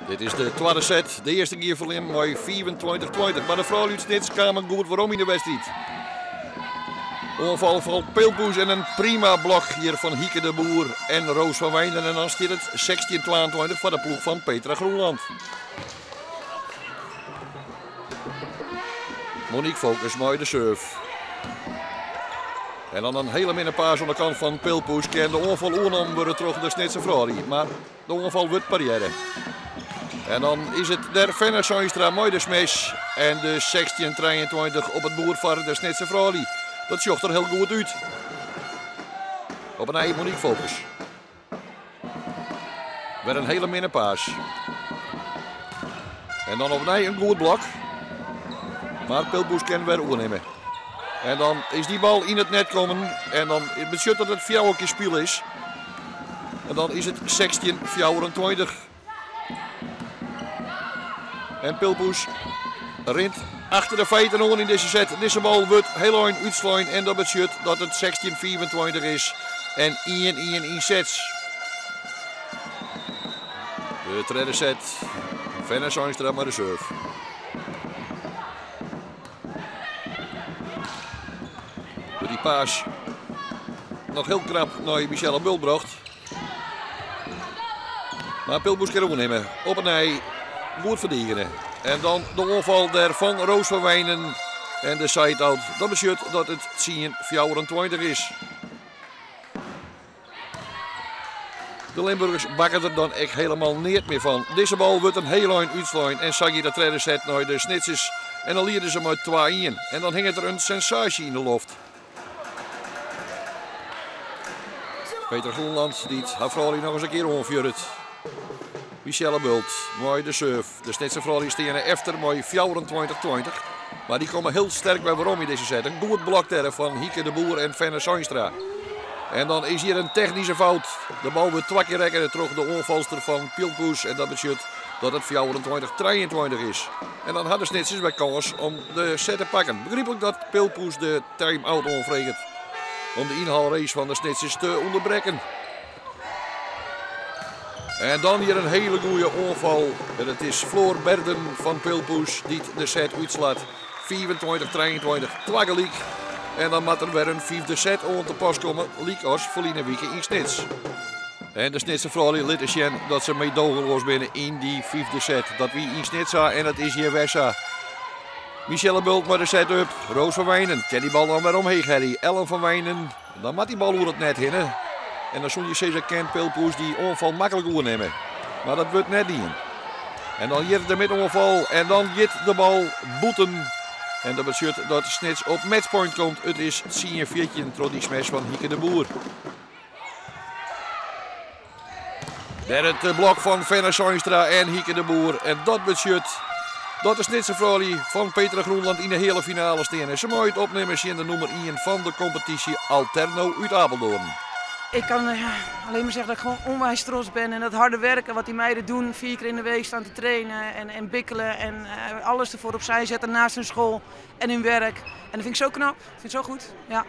Dit is de tweede set. De eerste keer verliezen met 24-20. Maar de vrouw uit Snits kwamen goed waarom in de wedstrijd. Onval van Peelpoes en een prima blok hier van Hieke de Boer en Roos van Wijnen. En dan staat het 16-22 voor de ploeg van Petra Groenland. Monique Focus mooi de serve. En dan een hele minne paas aan de kant van Peelpoes. Kan de onval oornom worden terug de Snitse vrouw. Maar de onval wordt pareren. En dan is het der Fenner Soinstra mooi de smash. En de 16-23 op het boer van de Snitse vrouw. Dat zocht er heel goed uit. Op een ei Monique Focus. Weer een hele minne paas. En dan op een ei een goed blok. Maar Peelpoes kan weer oornemen. En dan is die bal in het net komen. En dan beschut dat het fjouwertje spel is. En dan is het 16-24. En Peelpoes rint achter de feiten aan in deze set. Deze bal wordt heel lang uitslaan. En dat beschut dat het 16-24 is. En 1-1 in sets. De tweede set. Fenner Soinstra maar de serve. Die paas nog heel knap naar Michelle Bultbracht. Maar Peelpoes kan ook nemen. Op een ei. Goed verdedigen. En dan de onval der van Roos van Wijnen. En de side-out. Dat beschut dat het 10-24 is. De Limburgers bakken er dan echt helemaal niet meer van. Deze bal wordt een heel lang uitslaan. En zag je de tweede set naar de Snitsers. En dan leerden ze maar 2-1. En dan hing er een sensatie in de loft. Petra Groenland die haar vrouw nog eens een keer onvuurt. Michelle Bult, mooi de serve. De Snitse vrouw die staan efter, mooi 24-20. Maar die komen heel sterk bij waarom in deze set. Een goed blok daar van Hieke de Boer en Fenner Soinstra. En dan is hier een technische fout. De bal wordt 2 keer rekken terug de onvalster van Peelpoes. En dat betekent dat het 24-23 is. En dan hadden Snitsers bij kans om de set te pakken. Begrijpelijk dat Peelpoes de time-out onvreegt. Om de inhaalrace van de Snitsers te onderbreken. En dan hier een hele goede onval. En het is Floor Berden van Peelpoes die de set uitslaat. 24-23, twageliek. En dan moet er weer een 5e set om te pas komen. Liek als verliezen weken in Snits. En de Snitse vrouw liet zien dat ze meedogenloos binnen in die 5e set. Dat wie in Snits en dat is hier Wessa. Michelle Bult met de set-up. Roos van Wijnen. Kan die bal dan weer omheen, Harry. Ellen van Wijnen. Dan moet die bal hoe het net hinnen. En dan zul je Cesar Kent Peelpoes die onval makkelijk oornemen. Maar dat wordt net niet. En dan hier de middenonval. En dan jit de bal boeten. En dat betekent dat Snits op matchpoint komt. Het is 10-14 door die smash van Hieke de Boer. Daar het blok van Fenner Soinstra en Hieke de Boer. En dat betekent dat de Snitse vrouw van Petra Groenland in de hele finale staan. En ze mooi het opnemen in de nummer 1 van de competitie Alterno uit Apeldoorn. Ik kan alleen maar zeggen dat ik gewoon onwijs trots ben. En dat harde werken wat die meiden doen, 4 keer in de week staan te trainen en bikkelen. En alles ervoor opzij zetten naast hun school en hun werk. En dat vind ik zo knap, ik vind het zo goed. Ja.